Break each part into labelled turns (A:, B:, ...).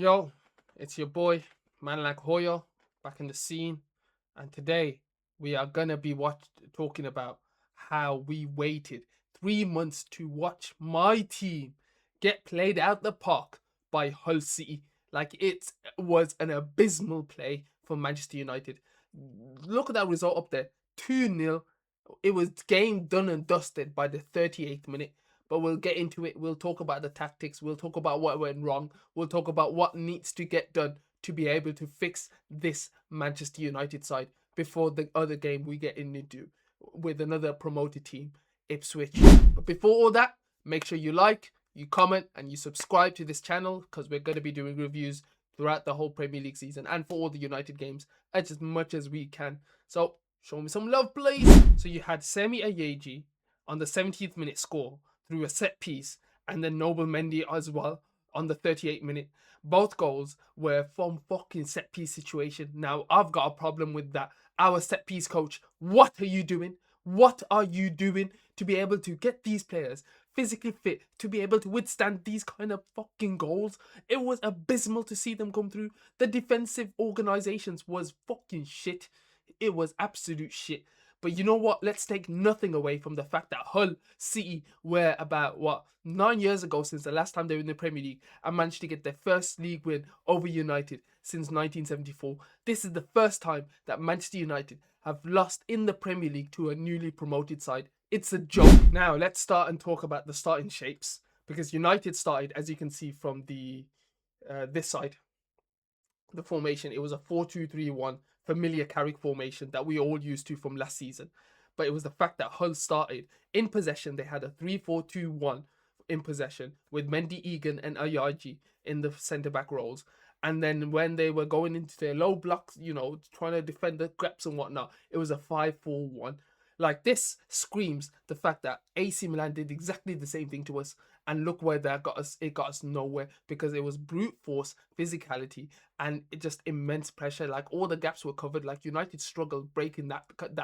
A: Yo, it's your boy, ManLikeHoyoo, back in the scene. And today we are gonna be talking about how we waited 3 months to watch my team get played out the park by Hull City. Like it was an abysmal play for Manchester United. Look at that result up there, 2-0. It was game done and dusted by the 38th minute. But we'll get into it. We'll talk about the tactics. We'll talk about what went wrong. We'll talk about what needs to get done to be able to fix this Manchester United side before the other game we get into with another promoted team, Ipswich. But before all that, make sure you like, you comment, and you subscribe to this channel because we're going to be doing reviews throughout the whole Premier League season and for all the United games as much as we can. So show me some love, please. So you had Semi Ayeji on the 17th minute score through a set piece, and then Noble Mendy as well on the 38th minute. Both goals were from fucking set piece situation. Now, I've got a problem with that. Our set piece coach, what are you doing? What are you doing to be able to get these players physically fit to be able to withstand these kind of fucking goals? It was abysmal to see them come through. The defensive organizations was fucking shit. It was absolute shit. But you know what? Let's take nothing away from the fact that Hull City were about 9 years ago since the last time they were in the Premier League and managed to get their first league win over United since 1974. This is the first time that Manchester United have lost in the Premier League to a newly promoted side. It's a joke. Now let's start and talk about the starting shapes, because United started, as you can see from the this side, the formation. It was a 4-2-3-1 familiar Carrick formation that we all used to from last season. But it was the fact that Hull started in possession. They had a 3-4-2-1 in possession with Mendy, Egan, and Ayaji in the centre back roles. And then when they were going into their low blocks, trying to defend the gaps and whatnot, it was a 5-4-1. Like, this screams the fact that AC Milan did exactly the same thing to us, and look where that got us. It got us nowhere because it was brute force, physicality, and just immense pressure. Like, all the gaps were covered. Like, United struggled breaking that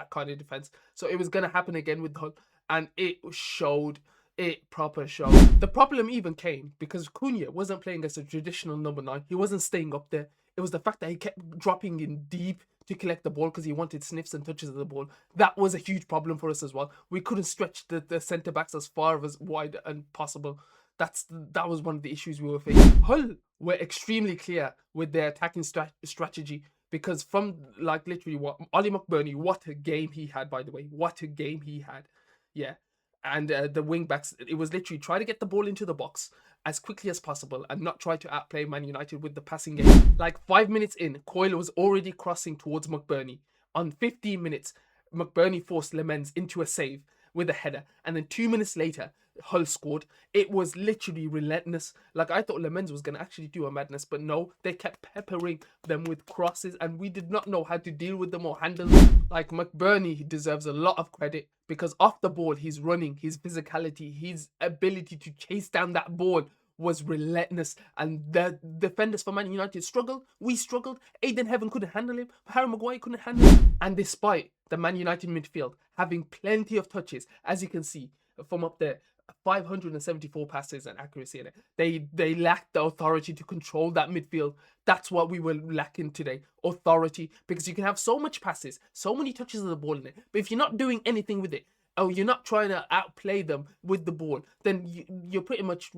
A: kind of defense. So it was gonna happen again with Hull, and it showed. It proper showed. The problem even came because Cunha wasn't playing as a traditional number 9. He wasn't staying up there. It was the fact that he kept dropping in deep to collect the ball because he wanted sniffs and touches of the ball. That was a huge problem for us as well. We couldn't stretch the centre backs as far as wide and possible. That was one of the issues we were facing. Hull were extremely clear with their attacking strategy, because from literally Ollie McBurney, what a game he had, by the way. What a game he had. Yeah. And the wing backs, it was literally try to get the ball into the box as quickly as possible and not try to outplay Man United with the passing game. Like 5 minutes in, Coyle was already crossing towards McBurney. On 15 minutes, McBurney forced Lemens into a save with a header. And then 2 minutes later, Hull scored. It was literally relentless. Like, I thought Lemens was going to actually do a madness, but no, they kept peppering them with crosses, and we did not know how to deal with them or handle them. Like, McBurney deserves a lot of credit because off the ball, his running, his physicality, his ability to chase down that ball was relentless. And the defenders for Man United struggled. We struggled. Aiden Heaven couldn't handle him. Harry Maguire couldn't handle him. And despite the Man United midfield having plenty of touches, as you can see from up there, 574 passes and accuracy in it. They lacked the authority to control that midfield. That's what we were lacking today. Authority. Because you can have so much passes, so many touches of the ball in it, but if you're not doing anything with it, or you're not trying to outplay them with the ball, then you're pretty much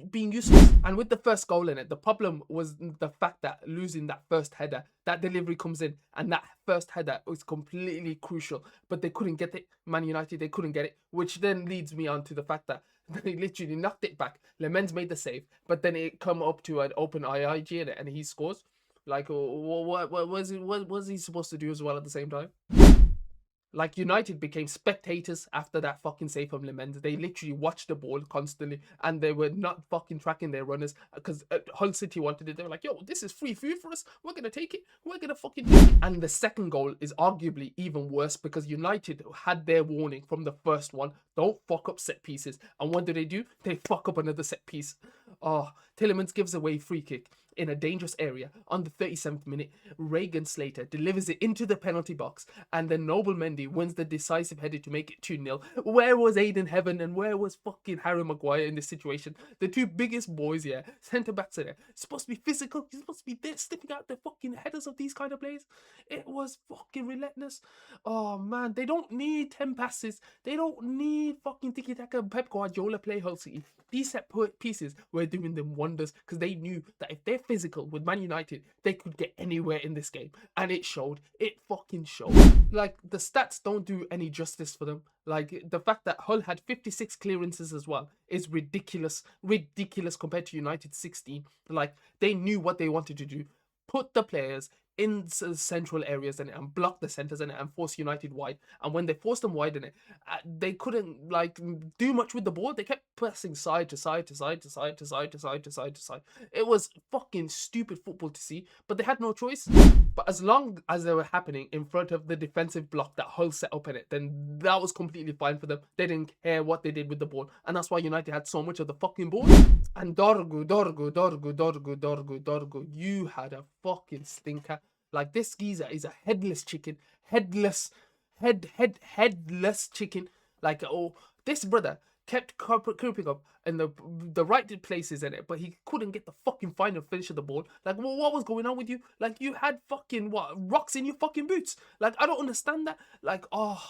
A: being useless. And with the first goal in it, the problem was the fact that losing that first header, that delivery comes in, and that first header was completely crucial, but they couldn't get it. Man United, they couldn't get it, which then leads me on to the fact that they literally knocked it back. Lemens made the save, but then it come up to an open IIG in it, and he scores. Like, what was he supposed to do as well at the same time? Like, United became spectators after that fucking save from Lemens. They literally watched the ball constantly, and they were not fucking tracking their runners because Hull City wanted it. They were like, yo, this is free food for us. We're going to take it. We're going to fucking take it. And the second goal is arguably even worse because United had their warning from the first one. Don't fuck up set pieces. And what do? They fuck up another set piece. Oh, Tillemans gives away free kick. in a dangerous area on the 37th minute. Reagan Slater delivers it into the penalty box, and then Noble Mendy wins the decisive header to make it 2-0. Where was Aiden Heaven and where was fucking Harry Maguire in this situation? The two biggest boys, yeah, centre backs are there. It's supposed to be physical. He's supposed to be there, sniffing out the fucking headers of these kind of plays. It was fucking relentless. Oh man, they don't need 10 passes. They don't need fucking tiki taka Pep Guardiola play Hull City. These set pieces were doing them wonders because they knew that if they're physical with Man United, they could get anywhere in this game. And it showed. It fucking showed. Like, the stats don't do any justice for them. Like, the fact that Hull had 56 clearances as well is ridiculous. Ridiculous compared to United's 16. Like, they knew what they wanted to do. Put the players in central areas in it and block the centers in it and force United wide. And when they forced them wide in it, they couldn't like do much with the ball. They kept pressing side to side to side to side to side to side to side to side. It was fucking stupid football to see, but they had no choice. But as long as they were happening in front of the defensive block that Hull set up in it, then that was completely fine for them. They didn't care what they did with the ball, and that's why United had so much of the fucking ball. And Dorgu, you had a fucking stinker. Like, this geezer is a headless chicken. Headless chicken. Like, oh, this brother kept creeping up in the right places in it, but he couldn't get the fucking final finish of the ball. Like, well, what was going on with you? Like, you had fucking, what, rocks in your fucking boots? Like, I don't understand that. Like, oh,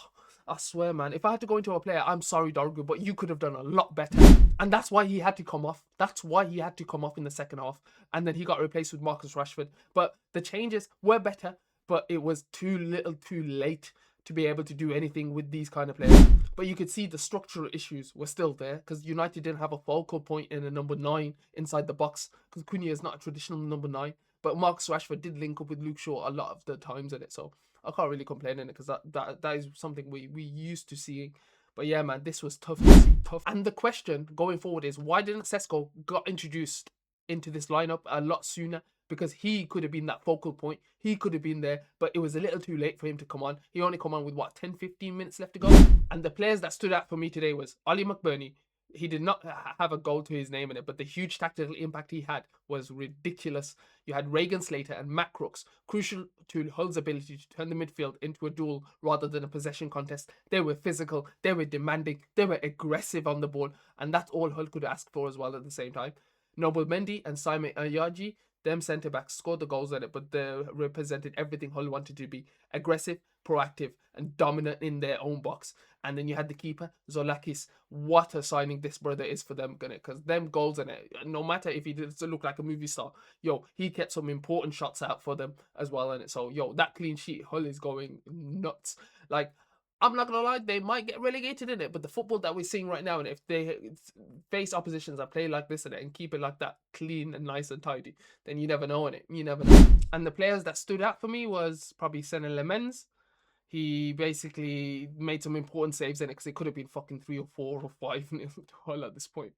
A: I swear, man, if I had to go into a player, I'm sorry, Dorgu, but you could have done a lot better. And that's why he had to come off. That's why he had to come off in the second half. And then he got replaced with Marcus Rashford. But the changes were better, but it was too little too late to be able to do anything with these kind of players. But you could see the structural issues were still there because United didn't have a focal point in a number 9 inside the box because Cunha is not a traditional number 9. But Marcus Rashford did link up with Luke Shaw a lot of the times in it. So I can't really complain in it because that is something we used to seeing. But yeah, man, this was tough to see. Tough. And the question going forward is, why didn't Sesko got introduced into this lineup a lot sooner? Because he could have been that focal point. He could have been there, but it was a little too late for him to come on. He only come on with, what, 10, 15 minutes left to go? And the players that stood out for me today was Ollie McBurney. He did not have a goal to his name in it, but the huge tactical impact he had was ridiculous. You had Reagan Slater and Matt Crooks, crucial to Hull's ability to turn the midfield into a duel rather than a possession contest. They were physical, they were demanding, they were aggressive on the ball, and that's all Hull could ask for as well at the same time. Noble Mendy and Simon Ayaji, them centre-backs scored the goals in it, but they represented everything Hull wanted to be: aggressive, proactive, and dominant in their own box. And then you had the keeper, Zolakis. What a signing this brother is for them, because them goals in it, no matter if he doesn't look like a movie star, yo, he kept some important shots out for them as well in it. So, yo, that clean sheet, Hull is going nuts. Like, I'm not gonna lie, they might get relegated in it, but the football that we're seeing right now, and if they face oppositions that play like this in it and keep it like that, clean and nice and tidy, then you never know in it. You never know. And the players that stood out for me was probably Senne Lemens. He basically made some important saves in it because it could have been fucking 3 or 4 or 5 nil to Hull at this point.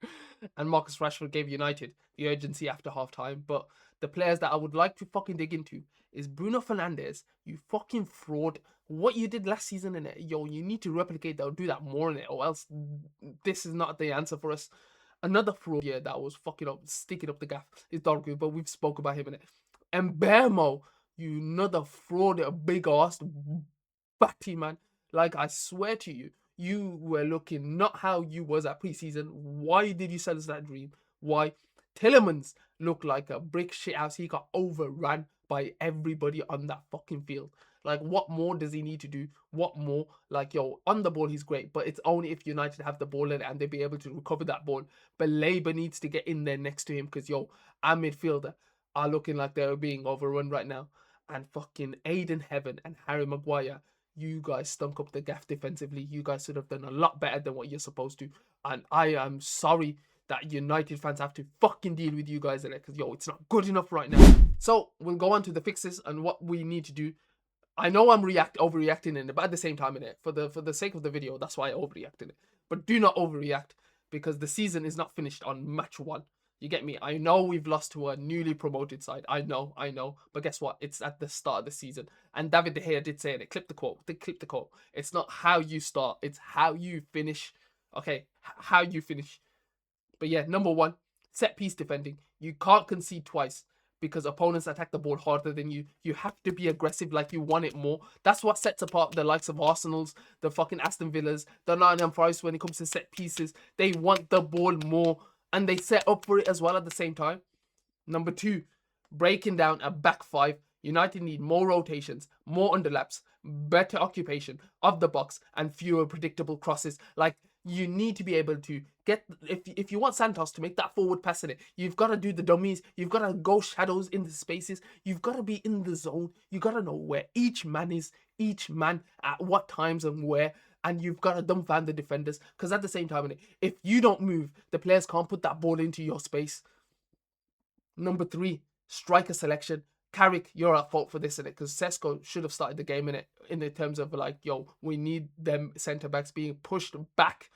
A: And Marcus Rashford gave United the urgency after half time. But the players that I would like to fucking dig into is Bruno Fernandes. You fucking fraud. What you did last season in it, yo, you need to replicate that or do that more in it, or else this is not the answer for us. Another fraud here that was fucking up, sticking up the gaff is Dorgu, but we've spoke about him in it. And Bermo, you another fraud, a big ass batty, man. Like, I swear to you, you were looking not how you was at preseason. Why did you sell us that dream? Why? Tillemans looked like a brick shit house. He got overrun by everybody on that fucking field. Like, what more does he need to do? What more? Like, yo, on the ball, he's great, but it's only if United have the ball in it and they be able to recover that ball. But Labour needs to get in there next to him because, yo, our midfielder are looking like they're being overrun right now. And fucking Aiden Heaven and Harry Maguire, you guys stunk up the gaff defensively. You guys should have done a lot better than what you're supposed to. And I am sorry that United fans have to fucking deal with you guys in it because, yo, it's not good enough right now. So we'll go on to the fixes and what we need to do. I know I'm overreacting in it, but at the same time in it, for the sake of the video, that's why I overreact in it. But do not overreact because the season is not finished on match 1. You get me? I know we've lost to a newly promoted side. I know. But guess what? It's at the start of the season. And David De Gea did say it. Clip the quote. It's not how you start. It's how you finish. Okay? How you finish. But yeah, number 1, set piece defending. You can't concede twice. because opponents attack the ball harder than you. You have to be aggressive, like you want it more. That's what sets apart the likes of Arsenal's, the fucking Aston Villas, the Nottingham Forest when it comes to set pieces. They want the ball more, and they set up for it as well at the same time. Number 2, breaking down a back 5. United need more rotations, more underlaps, better occupation of the box, and fewer predictable crosses. Like, you need to be able to get, if you want Santos to make that forward pass in it, you've got to do the dummies, you've got to go shadows in the spaces, you've got to be in the zone, you got to know where each man is, each man at what times and where, and you've got to dumbfound the defenders, because at the same time, if you don't move, the players can't put that ball into your space. Number 3, striker selection. Carrick, you're at fault for this, innit? Because Sesko should have started the game in the terms of like, yo, we need them centre backs being pushed back.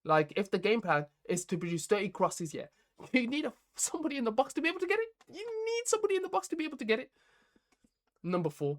A: Like, if the game plan is to produce 30 crosses, yeah, you need somebody in the box to be able to get it. You need somebody in the box to be able to get it. Number 4,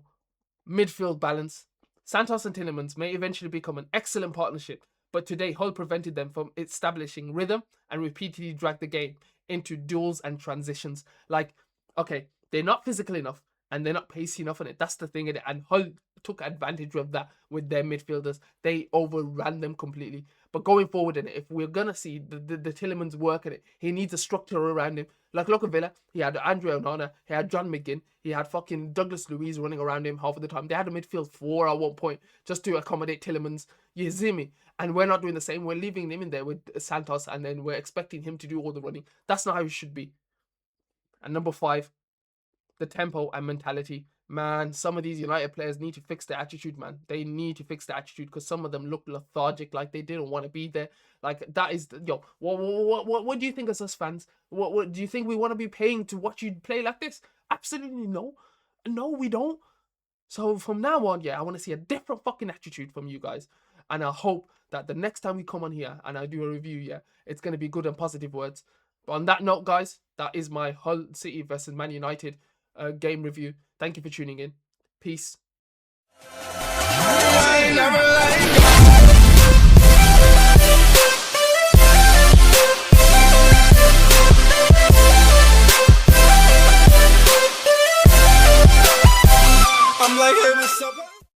A: midfield balance. Santos and Tielemans may eventually become an excellent partnership, but today Hull prevented them from establishing rhythm and repeatedly dragged the game into duels and transitions. Like, okay, they're not physical enough and they're not pacey enough in it. That's the thing in it. And Hull took advantage of that with their midfielders. They overran them completely. But going forward in it, if we're going to see the Tielemans work in it, he needs a structure around him. Like, look at Villa. He had Andre Onana. He had John McGinn. He had fucking Douglas Luiz running around him half of the time. They had a midfield 4 at one point just to accommodate Tielemans. You see me? And we're not doing the same. We're leaving him in there with Santos, and then we're expecting him to do all the running. That's not how it should be. And number 5, the tempo and mentality. Man, some of these United players need to fix their attitude, man. They need to fix their attitude, because some of them look lethargic, like they didn't want to be there. Like, that is, yo, what do you think as us fans? What do you think we want to be paying to watch you play like this? Absolutely no. No, we don't. So from now on, yeah, I want to see a different fucking attitude from you guys. And I hope that the next time we come on here and I do a review, yeah, it's going to be good and positive words. But on that note, guys, that is my Hull City versus Man United game review. Thank you for tuning in. Peace.